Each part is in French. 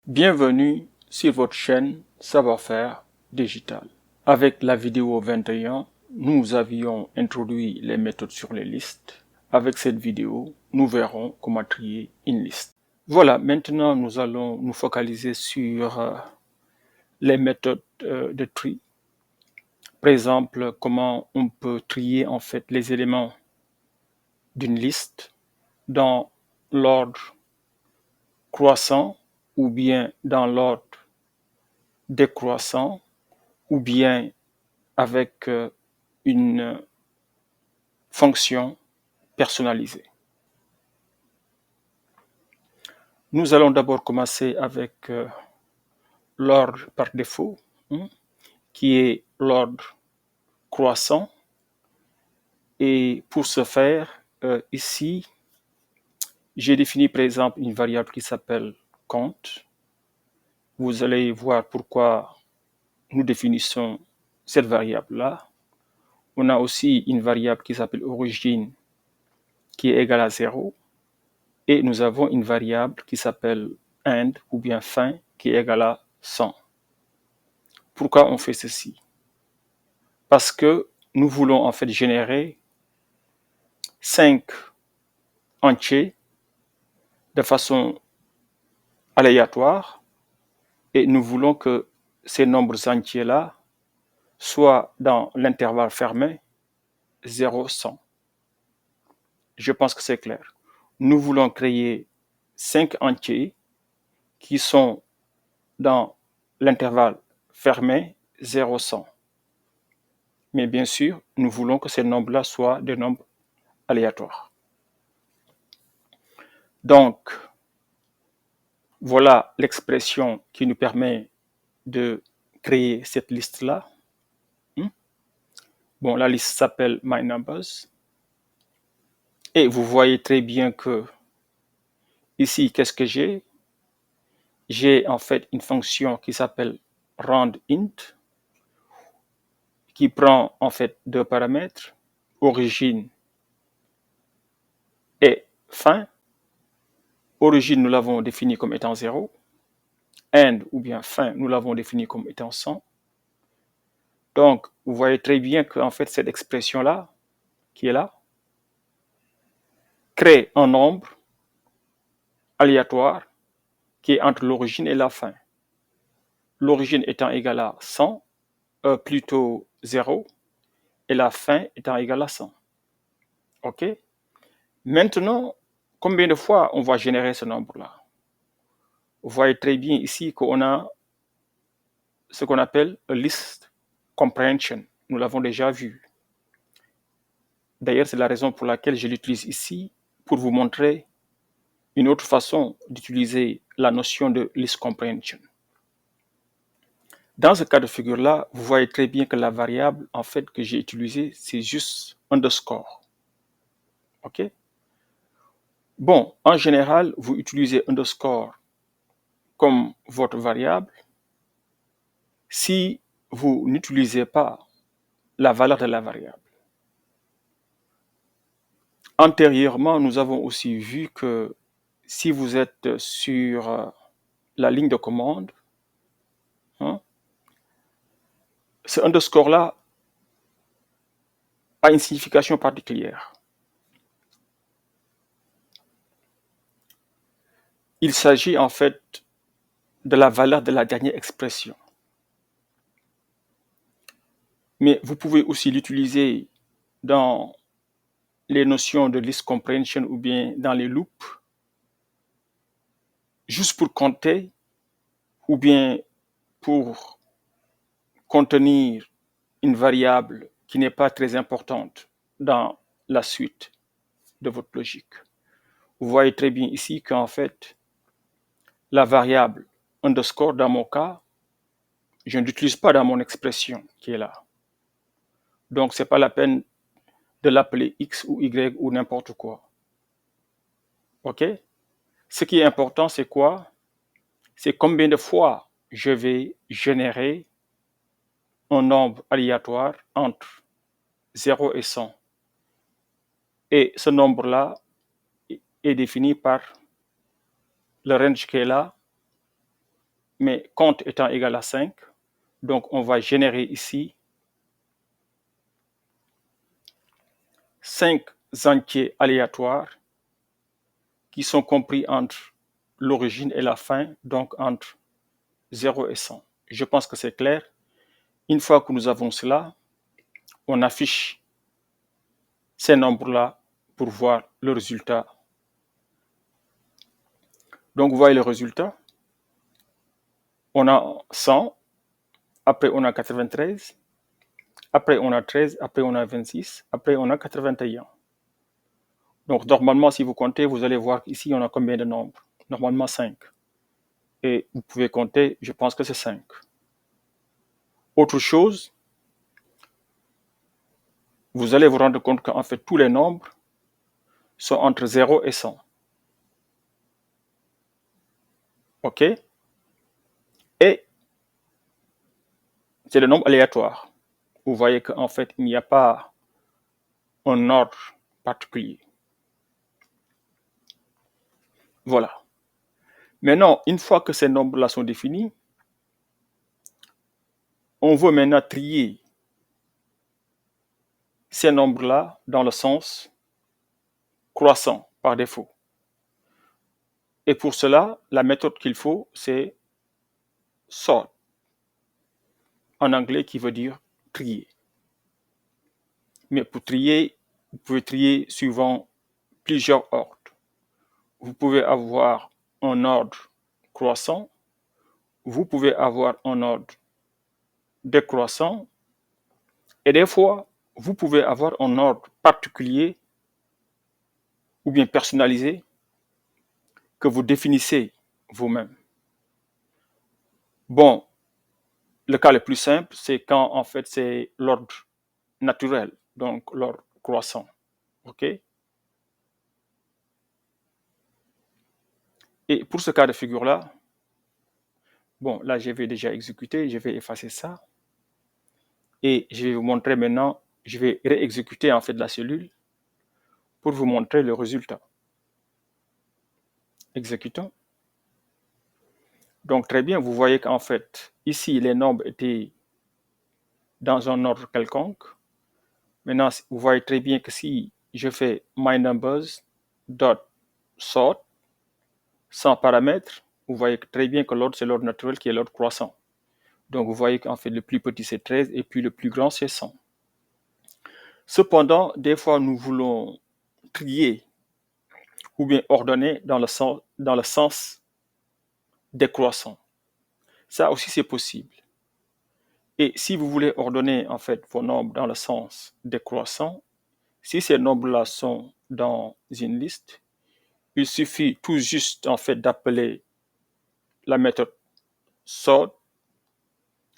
Bienvenue sur votre chaîne Savoir-faire digital. Avec la vidéo 21, nous avions introduit les méthodes sur les listes. Avec cette vidéo, nous verrons comment trier une liste. Voilà, maintenant nous allons nous focaliser sur les méthodes de tri. Par exemple, comment on peut trier en fait les éléments d'une liste dans l'ordre croissant ou bien dans l'ordre décroissant ou bien avec une fonction personnalisée. Nous allons d'abord commencer avec l'ordre par défaut, qui est l'ordre croissant. Et pour ce faire, ici, j'ai défini par exemple une variable qui s'appelle compte. Vous allez voir pourquoi nous définissons cette variable-là. On a aussi une variable qui s'appelle origine, qui est égale à 0. Et nous avons une variable qui s'appelle end ou bien fin, qui est égale à 100. Pourquoi on fait ceci? Parce que nous voulons en fait générer 5 entiers de façon aléatoire et nous voulons que ces nombres entiers-là soient dans l'intervalle fermé 0-100. Je pense que c'est clair. Nous voulons créer 5 entiers qui sont dans l'intervalle fermé 0-100. Mais bien sûr, nous voulons que ces nombres-là soient des nombres aléatoires. Donc, voilà l'expression qui nous permet de créer cette liste-là. Bon, la liste s'appelle myNumbers. Et vous voyez très bien que ici, qu'est-ce que j'ai? J'ai en fait une fonction qui s'appelle roundInt, qui prend en fait deux paramètres, origine et fin. Origine, nous l'avons défini comme étant 0. End ou bien fin, nous l'avons défini comme étant 100. Donc, vous voyez très bien qu'en fait, cette expression-là, qui est là, crée un nombre aléatoire qui est entre l'origine et la fin. L'origine étant égale à 100, plutôt 0, et la fin étant égale à 100. OK? Maintenant, combien de fois on va générer ce nombre-là? Vous voyez très bien ici qu'on a ce qu'on appelle a list comprehension. Nous l'avons déjà vu. D'ailleurs, c'est la raison pour laquelle je l'utilise ici, pour vous montrer une autre façon d'utiliser la notion de list comprehension. Dans ce cas de figure-là, vous voyez très bien que la variable en fait que j'ai utilisée, c'est juste underscore. OK? Bon, en général, vous utilisez underscore comme votre variable si vous n'utilisez pas la valeur de la variable. Antérieurement, nous avons aussi vu que si vous êtes sur la ligne de commande, ce underscore-là a une signification particulière. Il s'agit en fait de la valeur de la dernière expression. Mais vous pouvez aussi l'utiliser dans les notions de list comprehension ou bien dans les loops, juste pour compter ou bien pour contenir une variable qui n'est pas très importante dans la suite de votre logique. Vous voyez très bien ici qu'en fait, la variable underscore, dans mon cas, je ne l'utilise pas dans mon expression qui est là. Donc, ce n'est pas la peine de l'appeler X ou Y ou n'importe quoi. OK? Ce qui est important, c'est quoi? C'est combien de fois je vais générer un nombre aléatoire entre 0 et 100. Et ce nombre-là est défini par le range qui est là, mais compte étant égal à 5, donc on va générer ici 5 entiers aléatoires qui sont compris entre l'origine et la fin, donc entre 0 et 100. Je pense que c'est clair. Une fois que nous avons cela, on affiche ces nombres-là pour voir le résultat. Donc, vous voyez le résultat. On a 100, après on a 93, après on a 13, après on a 26, après on a 81. Donc, normalement, si vous comptez, vous allez voir qu'ici, on a combien de nombres? Normalement, 5. Et vous pouvez compter, je pense que c'est 5. Autre chose, vous allez vous rendre compte qu'en fait, tous les nombres sont entre 0 et 100. OK? Et c'est le nombre aléatoire. Vous voyez qu'en fait, il n'y a pas un ordre particulier. Voilà. Maintenant, une fois que ces nombres-là sont définis, on veut maintenant trier ces nombres-là dans le sens croissant par défaut. Et pour cela, la méthode qu'il faut, c'est sort, en anglais qui veut dire trier. Mais pour trier, vous pouvez trier suivant plusieurs ordres. Vous pouvez avoir un ordre croissant, vous pouvez avoir un ordre décroissant, et des fois, vous pouvez avoir un ordre particulier ou bien personnalisé que vous définissez vous-même. Bon, le cas le plus simple, c'est quand en fait c'est l'ordre naturel, donc l'ordre croissant. OK? Et pour ce cas de figure-là, bon, là, je vais déjà exécuter, je vais effacer ça. Et je vais vous montrer maintenant, je vais réexécuter en fait la cellule pour vous montrer le résultat. Exécutons. Donc, très bien, vous voyez qu'en fait, ici, les nombres étaient dans un ordre quelconque. Maintenant, vous voyez très bien que si je fais myNumbers.sort sans paramètre, vous voyez très bien que l'ordre, c'est l'ordre naturel qui est l'ordre croissant. Donc, vous voyez qu'en fait, le plus petit, c'est 13 et puis le plus grand, c'est 100. Cependant, des fois, nous voulons trier ou bien ordonner dans le sens décroissant. Ça aussi, c'est possible. Et si vous voulez ordonner en fait vos nombres dans le sens décroissant, si ces nombres-là sont dans une liste, il suffit tout juste en fait d'appeler la méthode sort,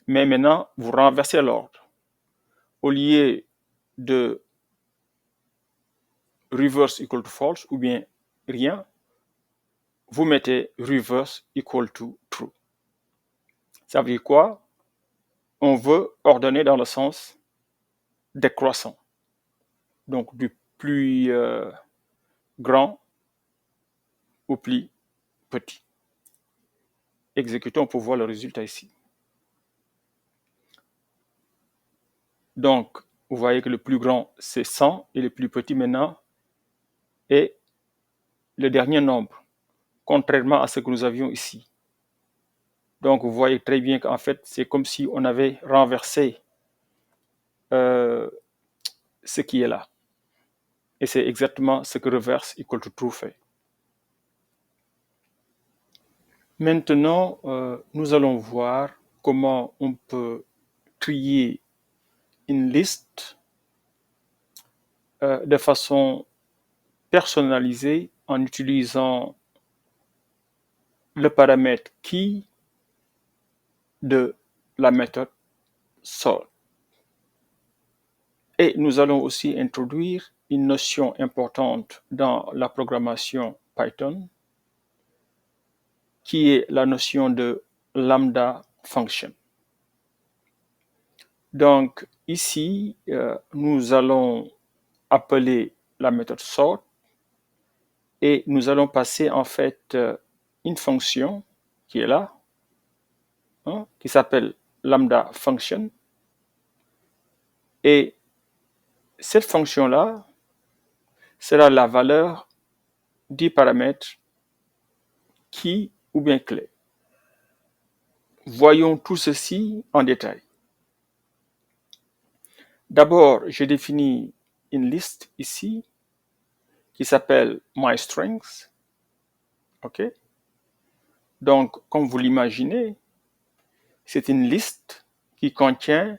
mais maintenant vous renversez l'ordre. Au lieu de reverse equal to false ou bien rien, vous mettez reverse equal to true. Ça veut dire quoi? On veut ordonner dans le sens décroissant. Donc du plus grand au plus petit. Exécutons pour voir le résultat ici. Donc, vous voyez que le plus grand, c'est 100 et le plus petit maintenant est le dernier nombre, contrairement à ce que nous avions ici. Donc, vous voyez très bien qu'en fait, c'est comme si on avait renversé ce qui est là. Et c'est exactement ce que reverse equal to true fait. Maintenant, nous allons voir comment on peut trier une liste de façon personnalisée en utilisant le paramètre key de la méthode sort. Et nous allons aussi introduire une notion importante dans la programmation Python, qui est la notion de lambda function. Donc ici, nous allons appeler la méthode sort et nous allons passer en fait une fonction qui est là, qui s'appelle lambda function. Et cette fonction-là sera la valeur du paramètre qui ou bien clé. Voyons tout ceci en détail. D'abord, je définis une liste ici qui s'appelle myStrings. OK? Donc, comme vous l'imaginez, c'est une liste qui contient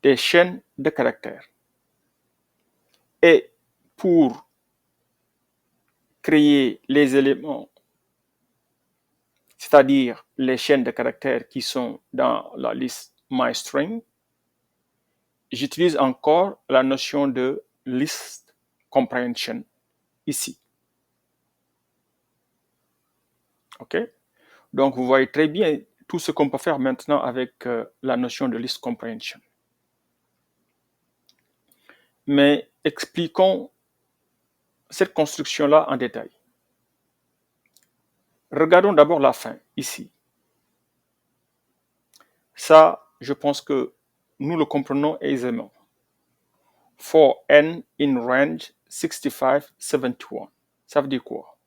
des chaînes de caractères. Et pour créer les éléments, c'est-à-dire les chaînes de caractères qui sont dans la liste myString, j'utilise encore la notion de list comprehension ici. OK? Donc, vous voyez très bien tout ce qu'on peut faire maintenant avec la notion de list comprehension. Mais expliquons cette construction-là en détail. Regardons d'abord la fin, ici. Ça, je pense que nous le comprenons aisément. For n in range 65, 71. Ça veut dire quoi?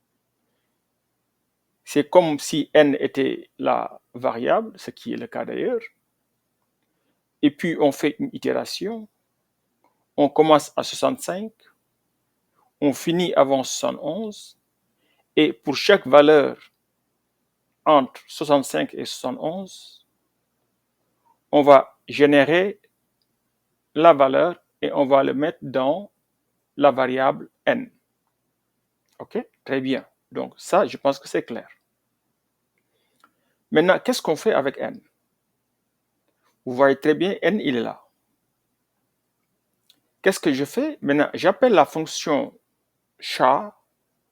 C'est comme si n était la variable, ce qui est le cas d'ailleurs. Et puis, on fait une itération. On commence à 65. On finit avant 71. Et pour chaque valeur entre 65 et 71, on va générer la valeur et on va le mettre dans la variable n. OK? Très bien. Donc, ça, je pense que c'est clair. Maintenant, qu'est-ce qu'on fait avec n? Vous voyez très bien, n, il est là. Qu'est-ce que je fais? Maintenant, j'appelle la fonction char.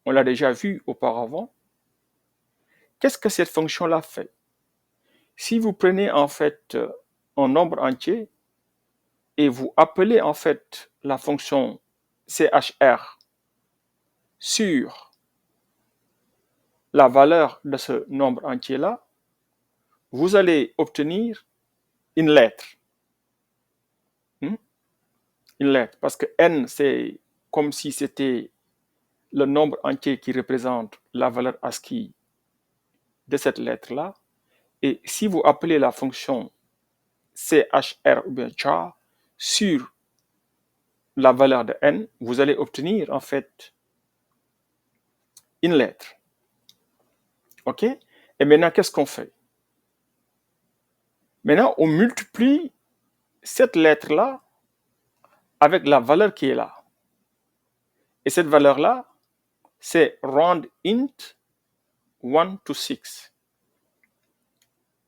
On l'a déjà vu auparavant. Qu'est-ce que cette fonction-là fait? Si vous prenez en fait un nombre entier et vous appelez en fait la fonction chr sur la valeur de ce nombre entier-là, vous allez obtenir une lettre. Une lettre, parce que n, c'est comme si c'était le nombre entier qui représente la valeur ASCII de cette lettre-là. Et si vous appelez la fonction chr ou bien char sur la valeur de n, vous allez obtenir en fait une lettre. OK? Et maintenant, qu'est-ce qu'on fait? Maintenant, on multiplie cette lettre-là avec la valeur qui est là. Et cette valeur-là, c'est round int 1 to 6.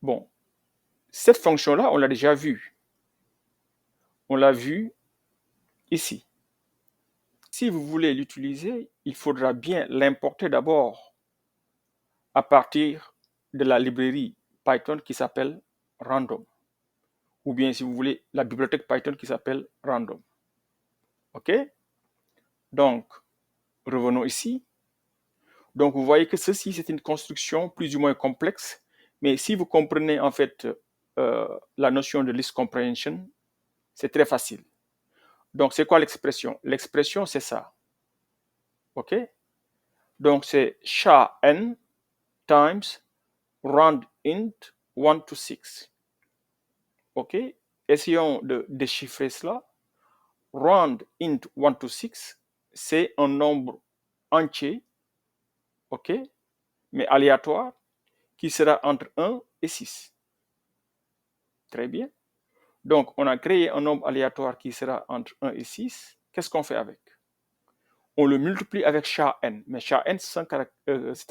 Bon, cette fonction-là, on l'a déjà vue. On l'a vue ici. Si vous voulez l'utiliser, il faudra bien l'importer d'abord à partir de la librairie Python qui s'appelle random. Ou bien, si vous voulez, la bibliothèque Python qui s'appelle random. OK? Donc, revenons ici. Donc, vous voyez que ceci, c'est une construction plus ou moins complexe. Mais si vous comprenez en fait la notion de list comprehension, c'est très facile. Donc, c'est quoi l'expression? L'expression, c'est ça. OK? Donc, c'est SHA-n times round int 1 to 6. OK? Essayons de déchiffrer cela. Round int 1 to 6, c'est un nombre entier, OK? Mais aléatoire, qui sera entre 1 et 6. Très bien. Donc, on a créé un nombre aléatoire qui sera entre 1 et 6. Qu'est-ce qu'on fait avec? On le multiplie avec SHA-n. Mais SHA-n, c'est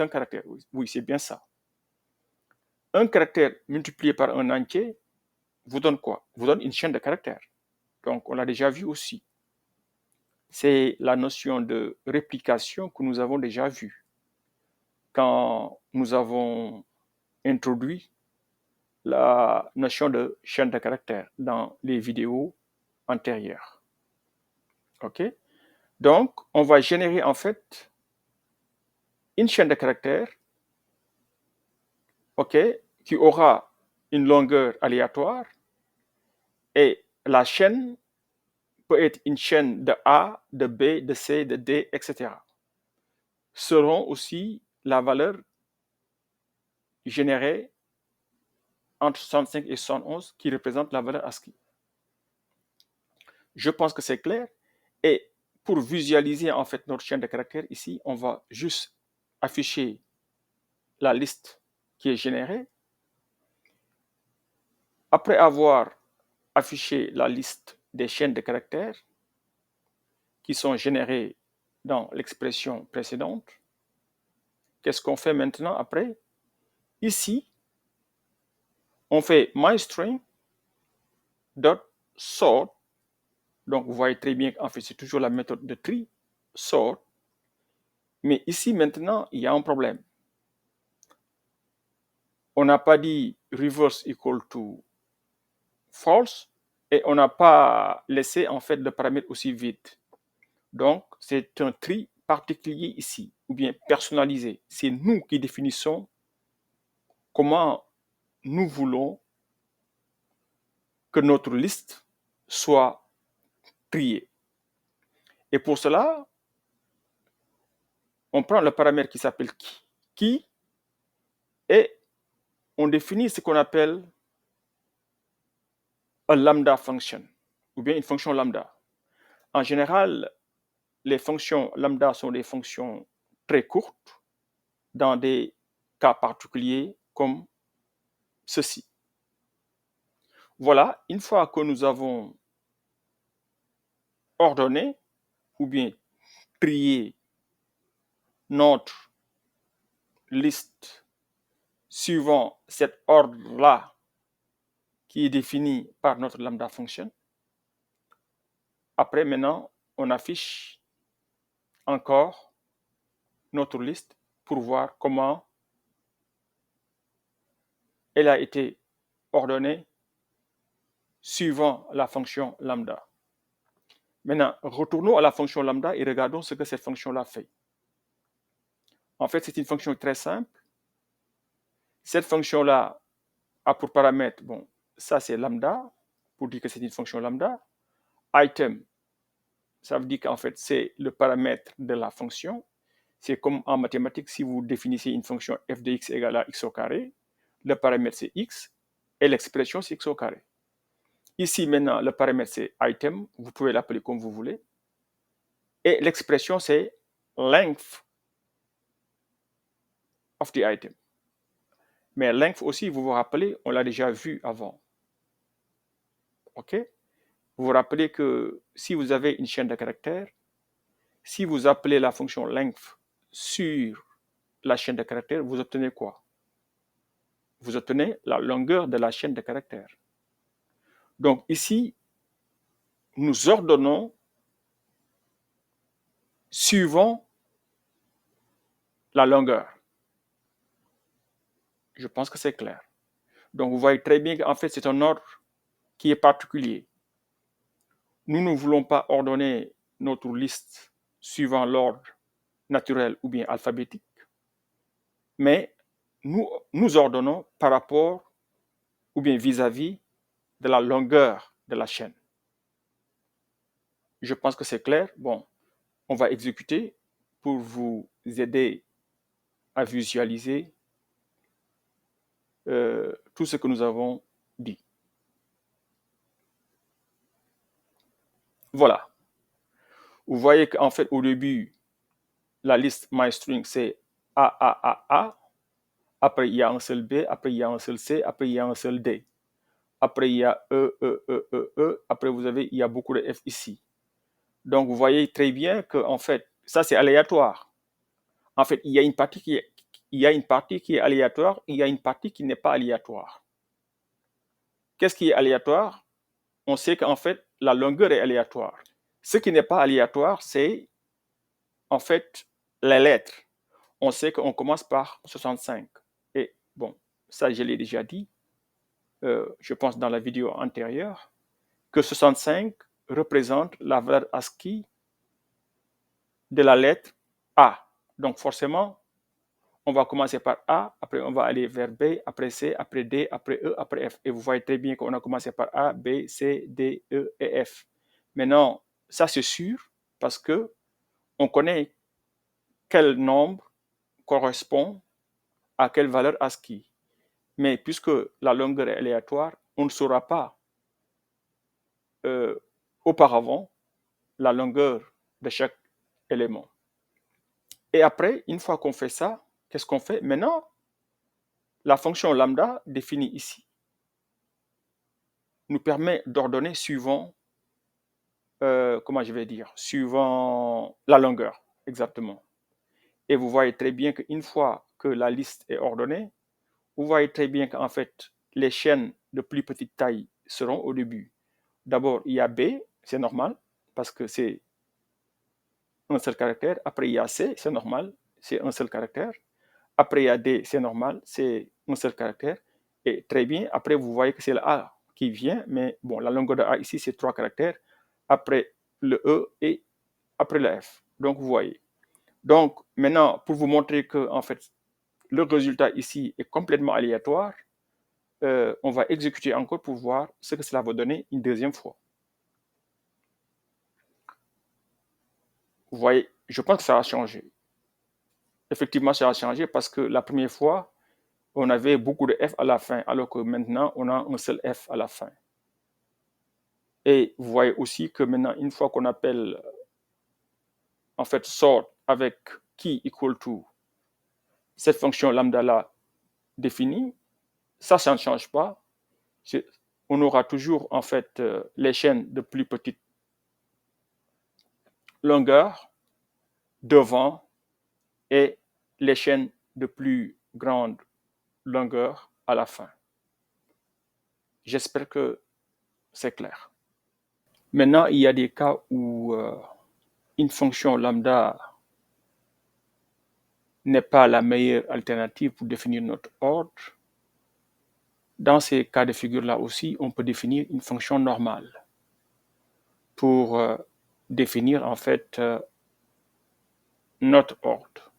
un caractère. Oui, c'est bien ça. Un caractère multiplié par un entier vous donne quoi? Vous donne une chaîne de caractères. Donc, on l'a déjà vu aussi. C'est la notion de réplication que nous avons déjà vue quand nous avons introduit la notion de chaîne de caractères dans les vidéos antérieures. OK? Donc, on va générer en fait une chaîne de caractères, OK, qui aura une longueur aléatoire et la chaîne peut être une chaîne de A, de B, de C, de D, etc. Seront aussi la valeur générée entre 65 et 71 qui représente la valeur ASCII. Je pense que c'est clair. Et pour visualiser en fait notre chaîne de caractères ici, on va juste afficher la liste qui est générée. Après avoir affiché la liste des chaînes de caractères qui sont générées dans l'expression précédente, qu'est-ce qu'on fait maintenant après? Ici, on fait myString.sort. Donc, vous voyez très bien qu'en fait, c'est toujours la méthode de tri, sort. Mais ici, maintenant, il y a un problème. On n'a pas dit reverse equal to false et on n'a pas laissé en fait le paramètre aussi vide. Donc, c'est un tri particulier ici, ou bien personnalisé. C'est nous qui définissons comment nous voulons que notre liste soit triée. Et pour cela, on prend le paramètre qui s'appelle qui et on définit ce qu'on appelle un lambda function ou bien une fonction lambda. En général, les fonctions lambda sont des fonctions très courtes dans des cas particuliers comme ceci. Voilà, une fois que nous avons ordonné ou bien trié notre liste suivant cet ordre-là qui est défini par notre lambda function, après maintenant, on affiche encore notre liste pour voir comment elle a été ordonnée suivant la fonction lambda. Maintenant, retournons à la fonction lambda et regardons ce que cette fonction-là fait. En fait, c'est une fonction très simple. Cette fonction-là a pour paramètre, bon, ça c'est lambda, pour dire que c'est une fonction lambda. Item, ça veut dire qu'en fait, c'est le paramètre de la fonction. C'est comme en mathématiques, si vous définissez une fonction f de x égale à x au carré, le paramètre c'est x et l'expression c'est x au carré. Ici, maintenant, le paramètre c'est item, vous pouvez l'appeler comme vous voulez. Et l'expression c'est length of the item. Mais length aussi, vous vous rappelez, on l'a déjà vu avant. OK? Vous vous rappelez que si vous avez une chaîne de caractères, si vous appelez la fonction length sur la chaîne de caractères, vous obtenez quoi? Vous obtenez la longueur de la chaîne de caractères. Donc ici, nous ordonnons suivant la longueur. Je pense que c'est clair. Donc vous voyez très bien qu'en fait, c'est un ordre qui est particulier. Nous ne voulons pas ordonner notre liste suivant l'ordre naturel ou bien alphabétique, mais nous ordonnons par rapport ou bien vis-à-vis de la longueur de la chaîne. Je pense que c'est clair. Bon, on va exécuter pour vous aider à visualiser tout ce que nous avons dit. Voilà. Vous voyez qu'en fait, au début, la liste myString, c'est A. Après, il y a un seul B. Après, il y a un seul C. Après, il y a un seul D. Après, il y a E. Après, il y a beaucoup de F ici. Donc, vous voyez très bien que, en fait, ça, c'est aléatoire. En fait, il y a une partie qui est aléatoire, il y a une partie qui n'est pas aléatoire. Qu'est-ce qui est aléatoire? On sait qu'en fait, la longueur est aléatoire. Ce qui n'est pas aléatoire, c'est en fait les lettres. On sait qu'on commence par 65. Et bon, ça, je l'ai déjà dit, je pense dans la vidéo antérieure, que 65 représente la valeur ASCII de la lettre A. Donc forcément, on va commencer par A, après on va aller vers B, après C, après D, après E, après F. Et vous voyez très bien qu'on a commencé par A, B, C, D, E et F. Maintenant, ça c'est sûr parce que on connaît quel nombre correspond à quelle valeur ASCII. Mais puisque la longueur est aléatoire, on ne saura pas auparavant la longueur de chaque élément. Et après, une fois qu'on fait ça, qu'est-ce qu'on fait? Maintenant, la fonction lambda définie ici nous permet d'ordonner suivant, comment je vais dire, suivant la longueur, exactement. Et vous voyez très bien qu'une fois que la liste est ordonnée, vous voyez très bien qu'en fait, les chaînes de plus petite taille seront au début. D'abord, il y a B, c'est normal, parce que c'est un seul caractère. Après, il y a C, c'est normal, c'est un seul caractère. Après, il y a D, c'est normal, c'est un seul caractère. Et très bien, après, vous voyez que c'est le A qui vient, mais bon, la longueur de A ici, c'est 3 caractères. Après le E et après le F. Donc, vous voyez. Donc, maintenant, pour vous montrer que, en fait, le résultat ici est complètement aléatoire, on va exécuter encore pour voir ce que cela va donner une deuxième fois. Vous voyez, je pense que ça a changé. Effectivement, ça a changé parce que la première fois, on avait beaucoup de F à la fin, alors que maintenant, on a un seul F à la fin. Et vous voyez aussi que maintenant, une fois qu'on appelle, en fait, sort avec key equal to cette fonction lambda-là définie, ça ne change pas. On aura toujours, en fait, les chaînes de plus petite longueur devant et les chaînes de plus grande longueur à la fin. J'espère que c'est clair. Maintenant, il y a des cas où une fonction lambda n'est pas la meilleure alternative pour définir notre ordre. Dans ces cas de figure-là aussi, on peut définir une fonction normale pour définir en fait notre ordre.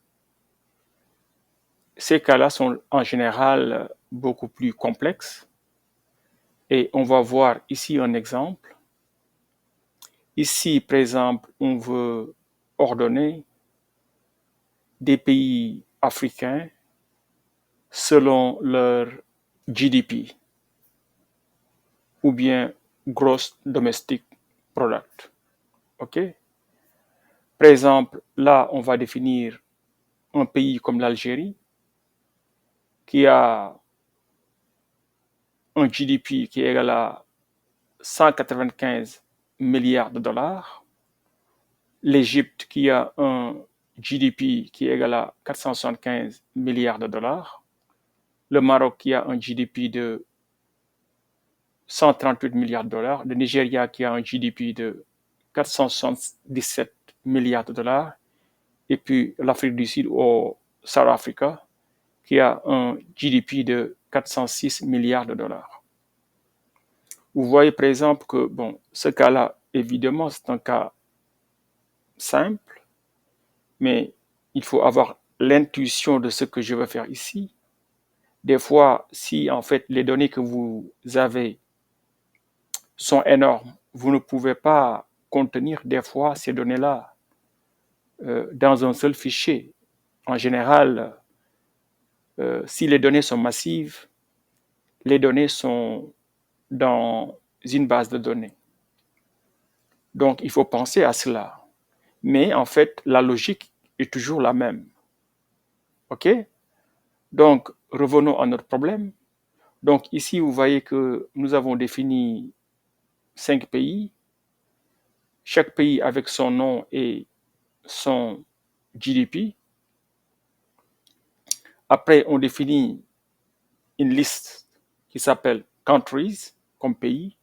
Ces cas-là sont en général beaucoup plus complexes et on va voir ici un exemple. Ici, par exemple, on veut ordonner des pays africains selon leur GDP ou bien Gross Domestic Product. OK? Par exemple, là, on va définir un pays comme l'Algérie qui a un GDP qui est égal à 195 milliards de dollars, l'Égypte qui a un GDP qui est égal à 475 milliards de dollars, le Maroc qui a un GDP de 138 milliards de dollars, le Nigeria qui a un GDP de 477 milliards de dollars, et puis l'Afrique du Sud au South Africa qui a un GDP de 406 milliards de dollars. Vous voyez par exemple que bon, ce cas-là, évidemment, c'est un cas simple, mais il faut avoir l'intuition de ce que je veux faire ici. Des fois, si en fait les données que vous avez sont énormes, vous ne pouvez pas contenir des fois ces données-là dans un seul fichier. En général, si les données sont massives, les données sont dans une base de données. Donc, il faut penser à cela. Mais en fait, la logique est toujours la même. OK? Donc, revenons à notre problème. Donc, ici, vous voyez que nous avons défini 5 pays, chaque pays avec son nom et son GDP. Après, on définit une liste qui s'appelle countries comme pays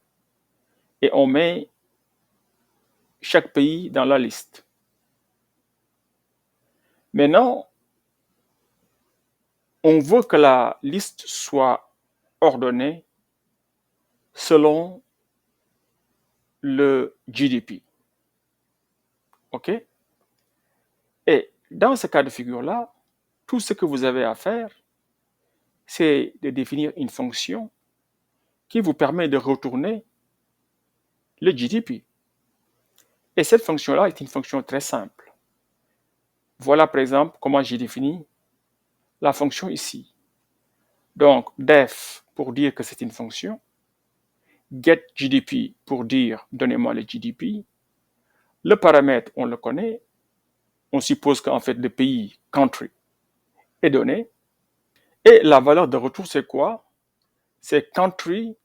et on met chaque pays dans la liste. Maintenant, on veut que la liste soit ordonnée selon le GDP. OK? Et dans ce cas de figure-là, tout ce que vous avez à faire, c'est de définir une fonction qui vous permet de retourner le GDP. Et cette fonction-là est une fonction très simple. Voilà par exemple comment j'ai défini la fonction ici. Donc def pour dire que c'est une fonction, getGDP pour dire donnez-moi le GDP, le paramètre on le connaît, on suppose qu'en fait le pays country est donné, et la valeur de retour c'est quoi? C'est country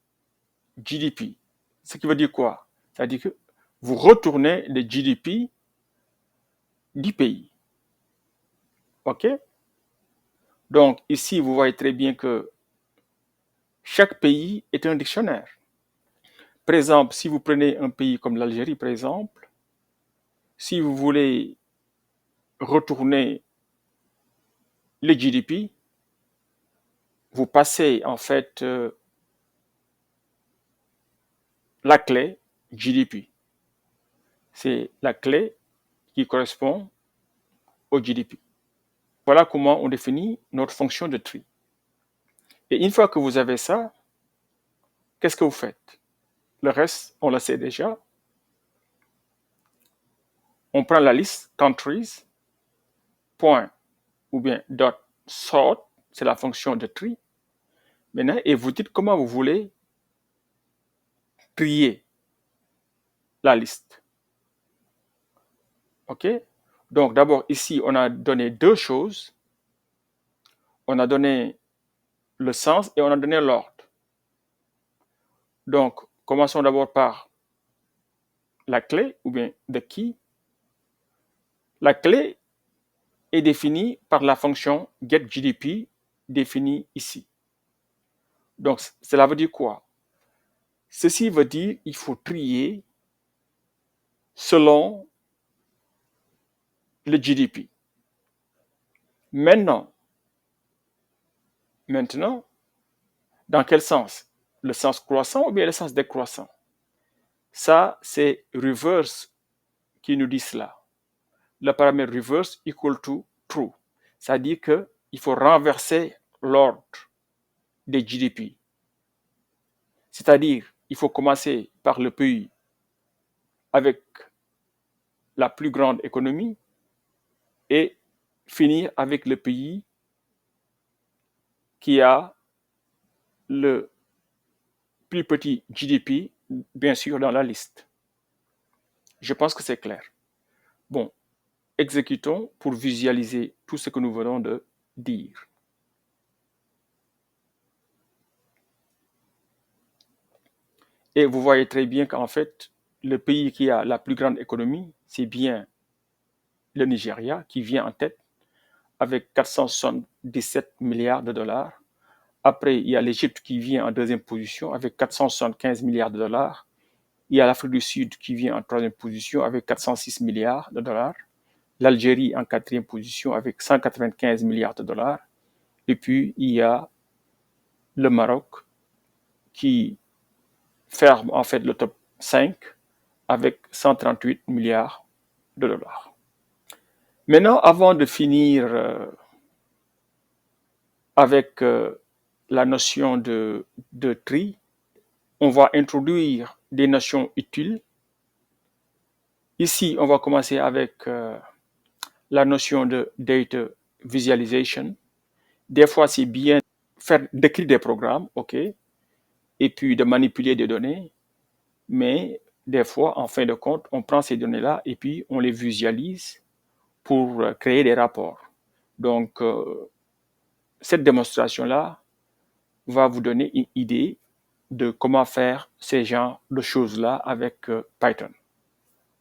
GDP. Ce qui veut dire quoi? Ça veut dire que vous retournez le GDP du pays. OK? Donc ici, vous voyez très bien que chaque pays est un dictionnaire. Par exemple, si vous prenez un pays comme l'Algérie, par exemple, si vous voulez retourner le GDP, vous passez en fait la clé GDP. C'est la clé qui correspond au GDP. Voilà comment on définit notre fonction de tri. Et une fois que vous avez ça, qu'est-ce que vous faites? Le reste, on le sait déjà. On prend la liste countries, point, ou bien dot sort, c'est la fonction de tri. Maintenant, et vous dites comment vous voulez trier la liste. OK? Donc, d'abord, ici, on a donné deux choses. On a donné le sens et on a donné l'ordre. Donc, commençons d'abord par la clé, ou bien the key. La clé est définie par la fonction getGDP définie ici. Donc, cela veut dire quoi? Ceci veut dire qu'il faut trier selon le GDP. Maintenant, dans quel sens? Le sens croissant ou bien le sens décroissant? Ça, c'est reverse qui nous dit cela. Le paramètre reverse equal to true. C'est-à-dire qu'il faut renverser l'ordre des GDP. C'est-à-dire, il faut commencer par le pays avec la plus grande économie et finir avec le pays qui a le plus petit GDP, bien sûr, dans la liste. Je pense que c'est clair. Bon, exécutons pour visualiser tout ce que nous venons de dire. Et vous voyez très bien qu'en fait, le pays qui a la plus grande économie, c'est bien le Nigeria qui vient en tête avec 477 milliards de dollars. Après, il y a l'Égypte qui vient en deuxième position avec 475 milliards de dollars. Il y a l'Afrique du Sud qui vient en troisième position avec 406 milliards de dollars. L'Algérie en quatrième position avec 195 milliards de dollars. Et puis, il y a le Maroc qui ferme en fait le top 5 avec 138 milliards de dollars. Maintenant, avant de finir avec la notion de tri, on va introduire des notions utiles. Ici, on va commencer avec la notion de data visualization. Des fois, c'est bien d'écrire des programmes, OK, et puis de manipuler des données, mais des fois, en fin de compte, on prend ces données-là et puis on les visualise pour créer des rapports. Donc, cette démonstration-là va vous donner une idée de comment faire ces genres de choses-là avec Python.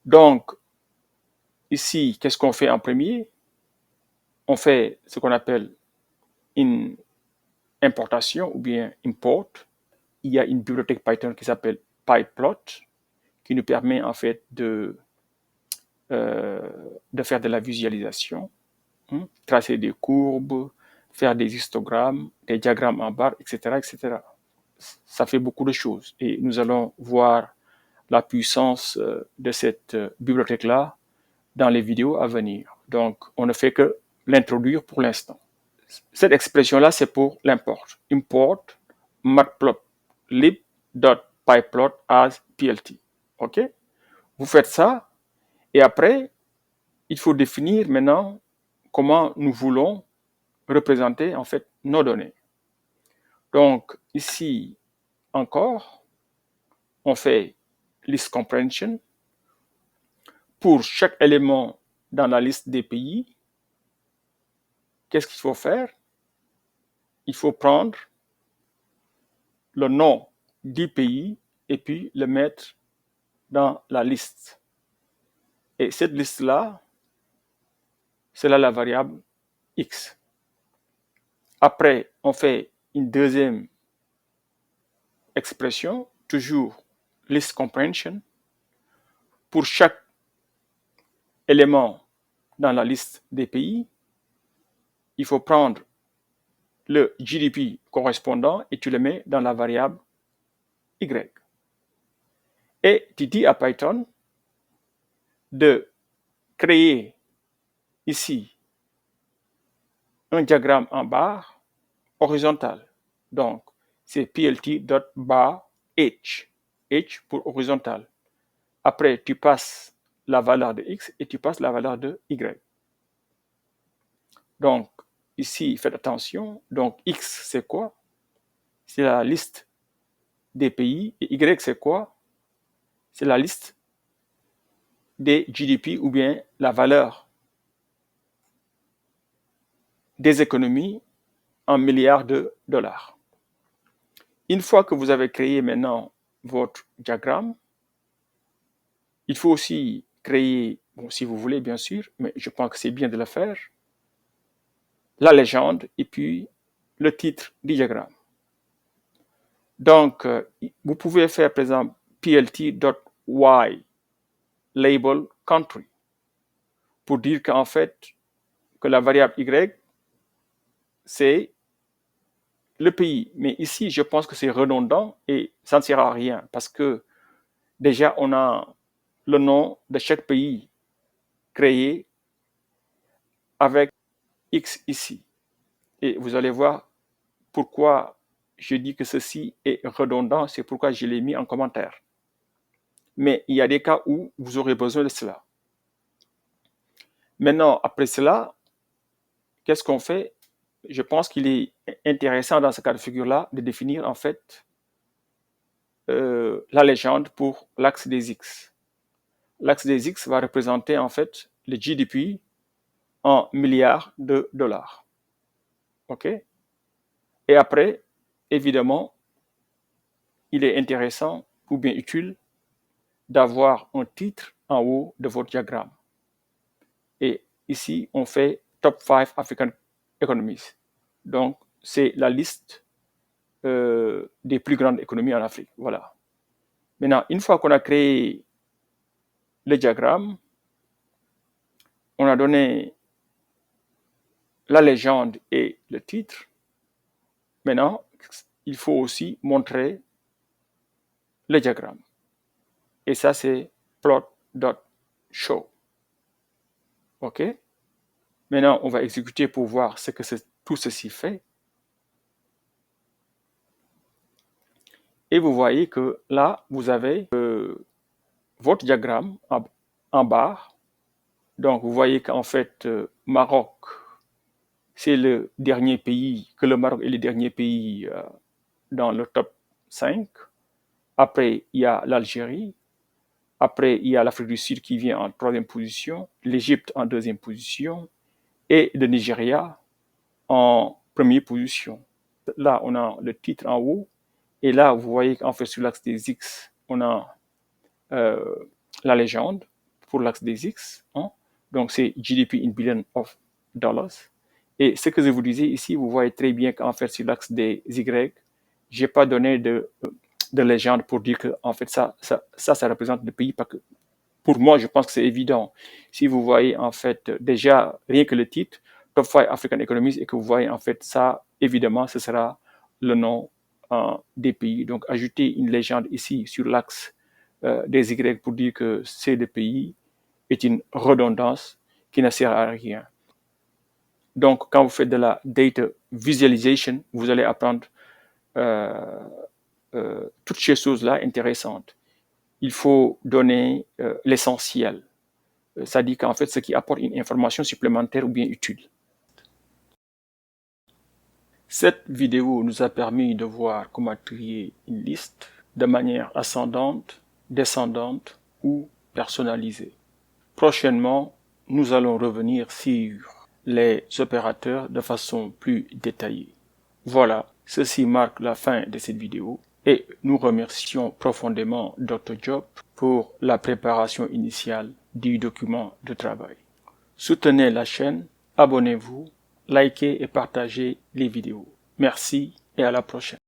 Donc, ici, qu'est-ce qu'on fait en premier? On fait ce qu'on appelle une importation ou bien import. Il y a une bibliothèque Python qui s'appelle PyPlot qui nous permet en fait de faire de la visualisation, tracer des courbes, faire des histogrammes, des diagrammes en barre, etc., etc. Ça fait beaucoup de choses et nous allons voir la puissance de cette bibliothèque-là dans les vidéos à venir. Donc, on ne fait que l'introduire pour l'instant. cette expression-là, c'est pour l'import. Import matplotlib.pyplot as plt. OK? Vous faites ça et après, il faut définir maintenant comment nous voulons représenter en fait nos données. Donc ici encore, on fait list comprehension. Pour chaque élément dans la liste des pays, qu'est-ce qu'il faut faire? Il faut prendre le nom du pays et puis le mettre dans la liste. Et cette liste-là, c'est là la variable x. Après, on fait une deuxième expression, toujours list comprehension. Pour chaque élément dans la liste des pays, il faut prendre le GDP correspondant et tu le mets dans la variable y. Et tu dis à Python de créer ici un diagramme en barre horizontal. Donc, c'est plt.bar h. H pour horizontal. Après, tu passes la valeur de x et tu passes la valeur de y. Donc, ici, faites attention. Donc, x, c'est quoi? C'est la liste des pays. Et y, c'est quoi? C'est la liste des GDP ou bien la valeur des économies en milliards de dollars. Une fois que vous avez créé maintenant votre diagramme, il faut aussi créer, bon, si vous voulez bien sûr, mais je pense que c'est bien de le faire, la légende et puis le titre du diagramme. Donc, vous pouvez faire par exemple plt.y label country pour dire qu'en fait, que la variable y, c'est le pays. Mais ici, je pense que c'est redondant et ça ne sert à rien parce que déjà, on a le nom de chaque pays créé avec X ici. Et vous allez voir pourquoi je dis que ceci est redondant, c'est pourquoi je l'ai mis en commentaire. Mais il y a des cas où vous aurez besoin de cela. Maintenant, après cela, qu'est-ce qu'on fait? Je pense qu'il est intéressant dans ce cas de figure-là de définir en fait la légende pour l'axe des X. L'axe des X va représenter en fait le GDP en milliards de dollars. OK? Et après, évidemment, il est intéressant ou bien utile d'avoir un titre en haut de votre diagramme. Et ici, on fait Top 5 African Economies. Donc, c'est la liste des plus grandes économies en Afrique. Voilà. Maintenant, une fois qu'on a créé le diagramme, on a donné la légende et le titre. Maintenant, il faut aussi montrer le diagramme. Et ça, c'est plot.show. OK? Maintenant, on va exécuter pour voir ce que tout ceci fait. Et vous voyez que là, vous avez votre diagramme en barre. Donc, vous voyez qu'en fait, Maroc, c'est le dernier pays, que le Maroc est le dernier pays dans le top 5. Après, il y a l'Algérie. Après, il y a l'Afrique du Sud qui vient en troisième position, l'Égypte en deuxième position et le Nigeria en première position. Là, on a le titre en haut. Et là, vous voyez qu'en fait, sur l'axe des X, on a la légende pour l'axe des X. Hein? Donc, c'est GDP in billion of dollars. Et ce que je vous disais ici, vous voyez très bien qu'en fait, sur l'axe des Y, je n'ai pas donné de légende pour dire que en fait, ça représente le pays. Parce que pour moi, je pense que c'est évident. Si vous voyez en fait déjà rien que le titre, Top 5 African Economies, et que vous voyez en fait ça, évidemment, ce sera le nom des pays. Donc, ajouter une légende ici sur l'axe des Y pour dire que c'est le pays est une redondance qui ne sert à rien. Donc, quand vous faites de la data visualization, vous allez apprendre toutes ces choses-là intéressantes. Il faut donner l'essentiel. Ça dit qu'en fait, ce qui apporte une information supplémentaire ou bien utile. Cette vidéo nous a permis de voir comment trier une liste de manière ascendante, descendante ou personnalisée. Prochainement, nous allons revenir sur les opérateurs de façon plus détaillée. Voilà, ceci marque la fin de cette vidéo et nous remercions profondément Dr. Job pour la préparation initiale du document de travail. Soutenez la chaîne, abonnez-vous, likez et partagez les vidéos. Merci et à la prochaine.